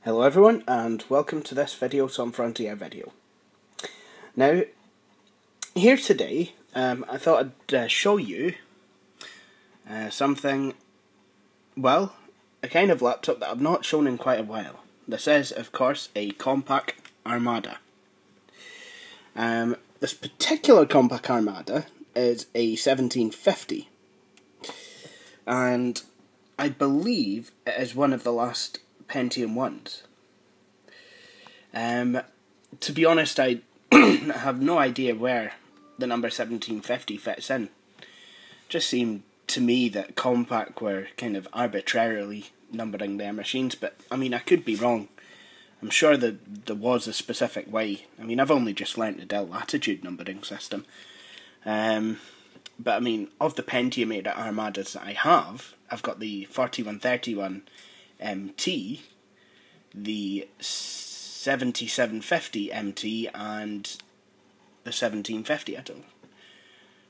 Hello everyone, and welcome to this video, some Frontier video. Now, here today, I thought I'd show you something, well, a kind of laptop that I've not shown in quite a while. This is, of course, a Compaq Armada. This particular Compaq Armada is a 1750, and I believe it is one of the last Pentium 1s. To be honest, I have no idea where the number 1750 fits in. Just seemed to me that Compaq were kind of arbitrarily numbering their machines, but I mean, I could be wrong. I'm sure that there was a specific way. I mean, I've only just learnt the Dell Latitude numbering system. But I mean, of the Pentium era Armadas that I have, I've got the 4131 MT, the 7750 MT, and the 1750. I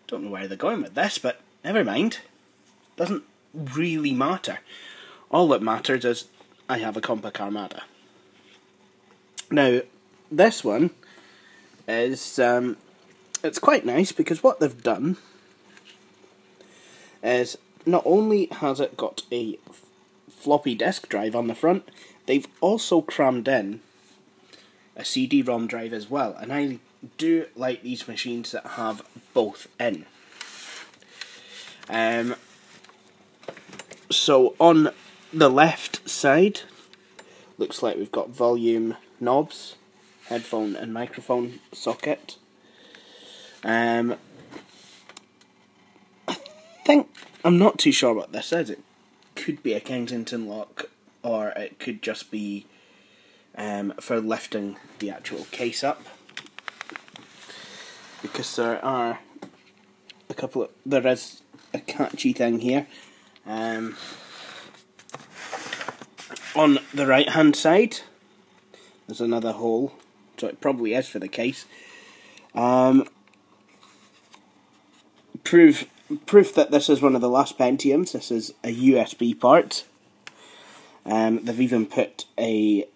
don't know where they're going with this, but never mind. Doesn't really matter. All that matters is I have a Compaq Armada. Now, this one is it's quite nice because what they've done is not only has it got a floppy disk drive on the front, they've also crammed in a CD-ROM drive as well, and I do like these machines that have both in. So on the left side, looks like we've got volume knobs, headphone and microphone socket. I think, I'm not too sure what this is. It could be a Kensington lock, or it could just be for lifting the actual case up, because there are a couple of, there is a catchy thing here. On the right hand side there's another hole, so it probably is for the case. Proof that this is one of the last Pentiums. This is a USB part. They've even put a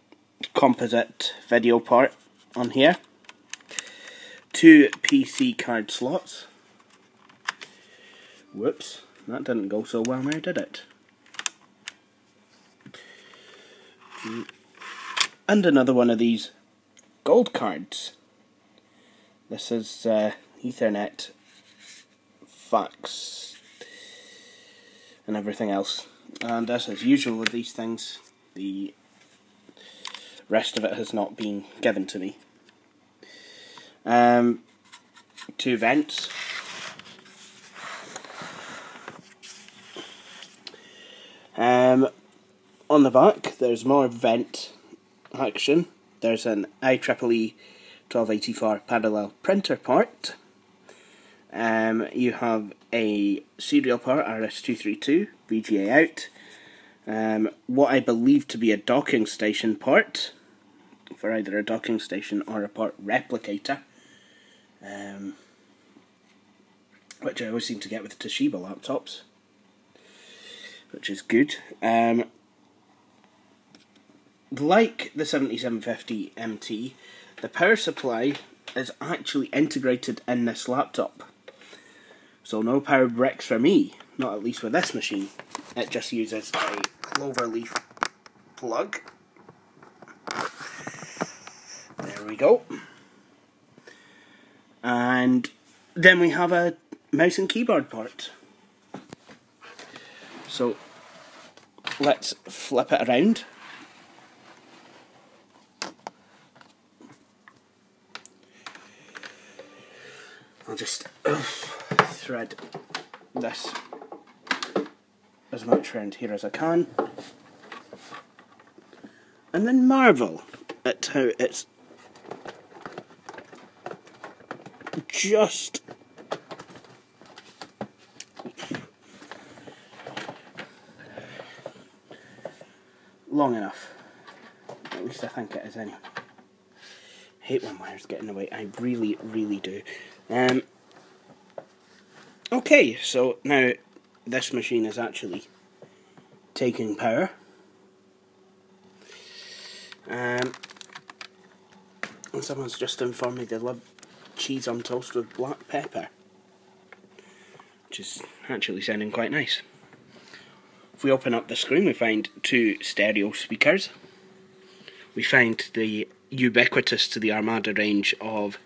composite video part on here. 2 PC card slots. Whoops, that didn't go so well now, did it? And another one of these gold cards. This is Ethernet, fax, and everything else. And as is usual with these things, the rest of it has not been given to me. 2 vents. On the back there's more vent action. There's an IEEE 1284 parallel printer part. You have a serial port, RS-232, VGA out. What I believe to be a docking station port, for either a docking station or a port replicator, which I always seem to get with Toshiba laptops, which is good. Like the 7750 MT, the power supply is actually integrated in this laptop. So no power bricks for me, not at least with this machine. It just uses a cloverleaf plug. There we go. And then we have a mouse and keyboard part. So let's flip it around. I'll just thread this as much around here as I can, and then marvel at how it's just long enough. At least I think it is anyway. Hate when wires get in the way. I really, really do. Okay, so now this machine is actually taking power. And someone's just informed me they love cheese on toast with black pepper, which is actually sounding quite nice. If we open up the screen, we find two stereo speakers. We find the ubiquitous to the Armada range of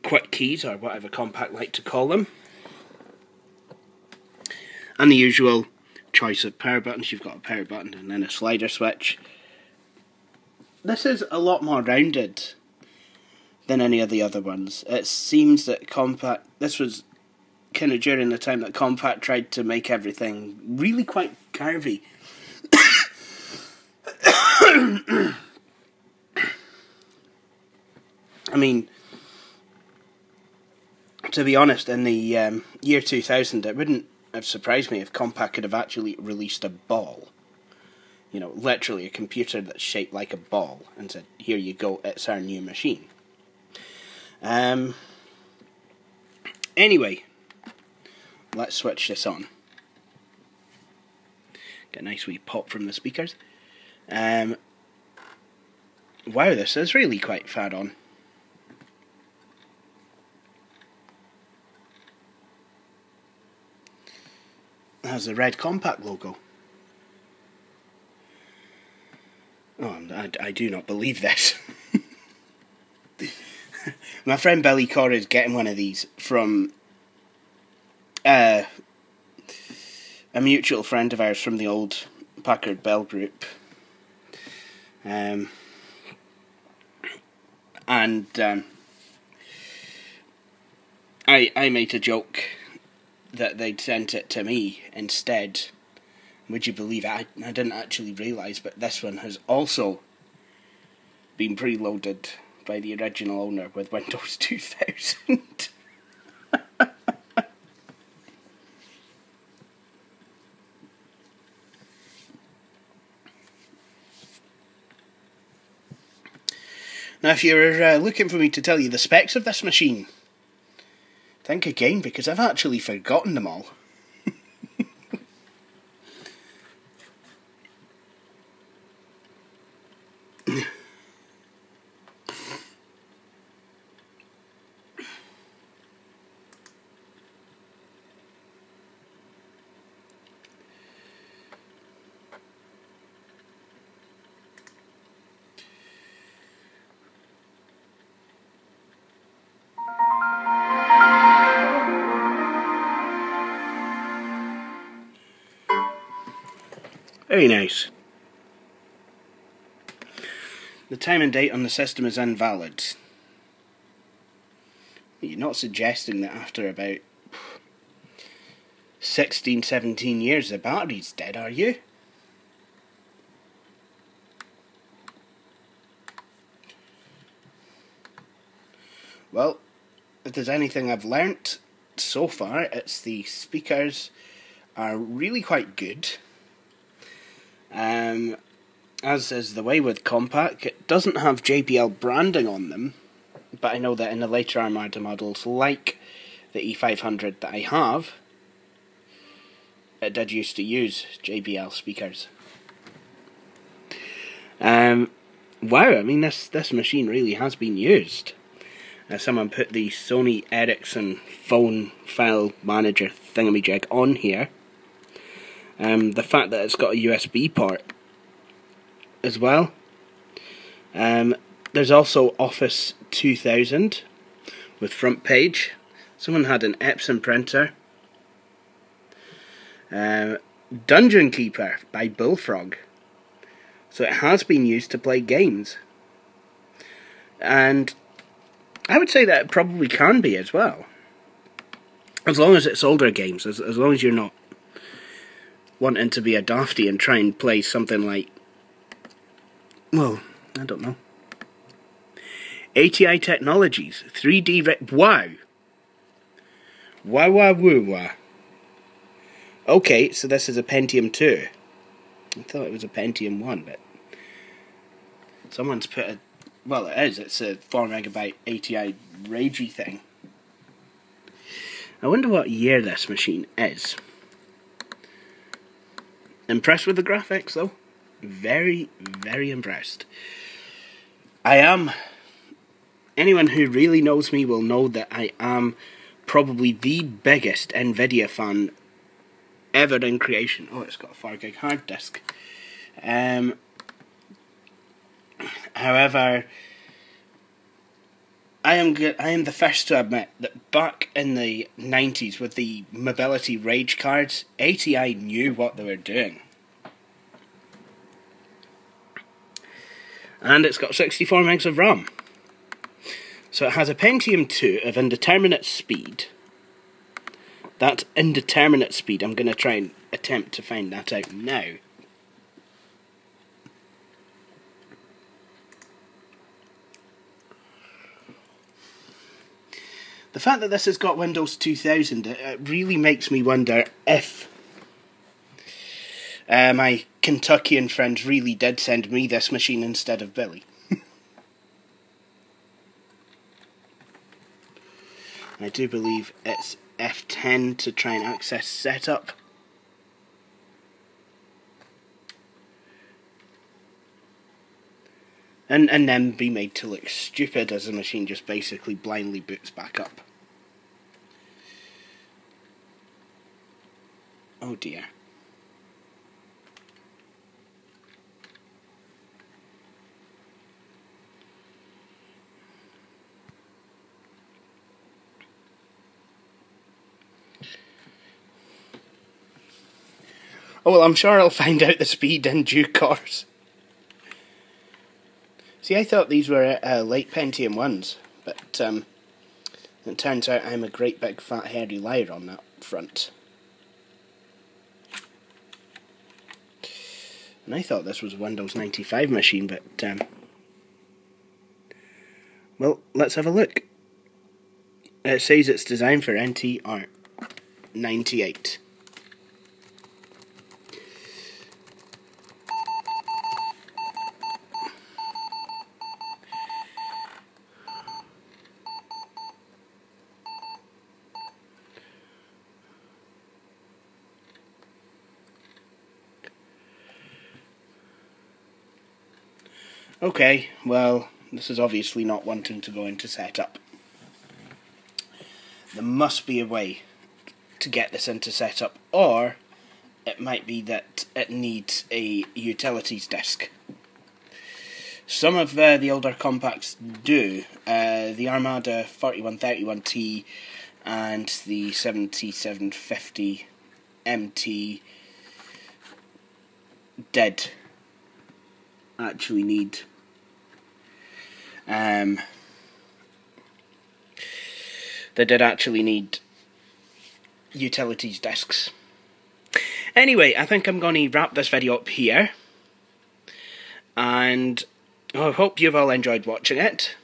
quick keys, or whatever Compaq like to call them, and the usual choice of power buttons. You've got a power button and then a slider switch. This is a lot more rounded than any of the other ones. It seems that Compaq, this was kind of during the time that Compaq tried to make everything really quite curvy. I mean, to be honest, in the year 2000, it wouldn't have surprised me if Compaq could have actually released a ball. You know, literally a computer that's shaped like a ball, and said, here you go, it's our new machine. Anyway, let's switch this on. Get a nice wee pop from the speakers. Wow, this is really quite far on. It has the red Compaq logo. Oh, I do not believe this. My friend Billy Corr is getting one of these from a mutual friend of ours from the old Packard Bell group. I made a joke that they'd sent it to me instead. Would you believe it? I didn't actually realise, but this one has also been preloaded by the original owner with Windows 2000. Now, if you're looking for me to tell you the specs of this machine, think again, because I've actually forgotten them all. Very nice. The time and date on the system is invalid. You're not suggesting that after about 16, 17 years the battery's dead, are you? Well, if there's anything I've learnt so far, it's the speakers are really quite good. As is the way with Compaq, it doesn't have JBL branding on them, but I know that in the later Armada models, like the E500 that I have, it did used to use JBL speakers. Wow, I mean, this machine really has been used. Someone put the Sony Ericsson phone file manager thingamajig on here. The fact that it's got a USB port as well. There's also Office 2000 with front page. Someone had an Epson printer. Dungeon Keeper by Bullfrog. So it has been used to play games. And I would say that it probably can be as well. As long as it's older games, as long as you're not wanting to be a dafty and try and play something like, well, I don't know, ATI Technologies, 3D wow. Wow. Okay, so this is a Pentium 2. I thought it was a Pentium 1, but someone's put a, well, it is, it's a 4MB ATI Ragey thing. I wonder what year this machine is. Impressed with the graphics though? Very, very impressed. I am, anyone who really knows me will know that I am probably the biggest NVIDIA fan ever in creation. Oh, it's got a 4GB hard disk. However, I am the first to admit that back in the 90s with the mobility rage cards, ATI knew what they were doing. And it's got 64 megs of RAM. So it has a Pentium 2 of indeterminate speed. That indeterminate speed, I'm going to try and attempt to find that out now. The fact that this has got Windows 2000, it really makes me wonder if my Kentuckian friends really did send me this machine instead of Billy. I do believe it's F10 to try and access setup. And then be made to look stupid as the machine just basically blindly boots back up. Oh dear. Oh well, I'm sure I'll find out the speed in due course. See, I thought these were late Pentium 1s, but it turns out I'm a great big fat hairy liar on that front. And I thought this was a Windows 95 machine, but well, let's have a look. It says it's designed for NTR98. Okay, well, this is obviously not wanting to go into setup. There must be a way to get this into setup, or it might be that it needs a utilities disk. Some of the older Compaqs do. The Armada 4131T and the 7750 MT did actually need they did actually need utilities disks. Anyway, I think I'm going to wrap this video up here, and I hope you've all enjoyed watching it.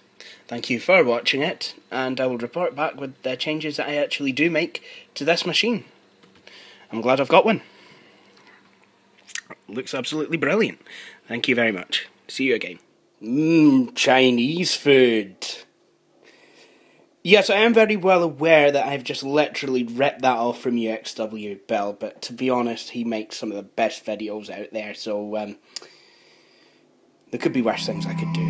Thank you for watching it, and I will report back with the changes that I actually do make to this machine. I'm glad I've got one. Looks absolutely brilliant. Thank you very much. See you again. Chinese food. Yes, I am very well aware that I've just literally ripped that off from UXW Bill, but to be honest, he makes some of the best videos out there, so there could be worse things I could do.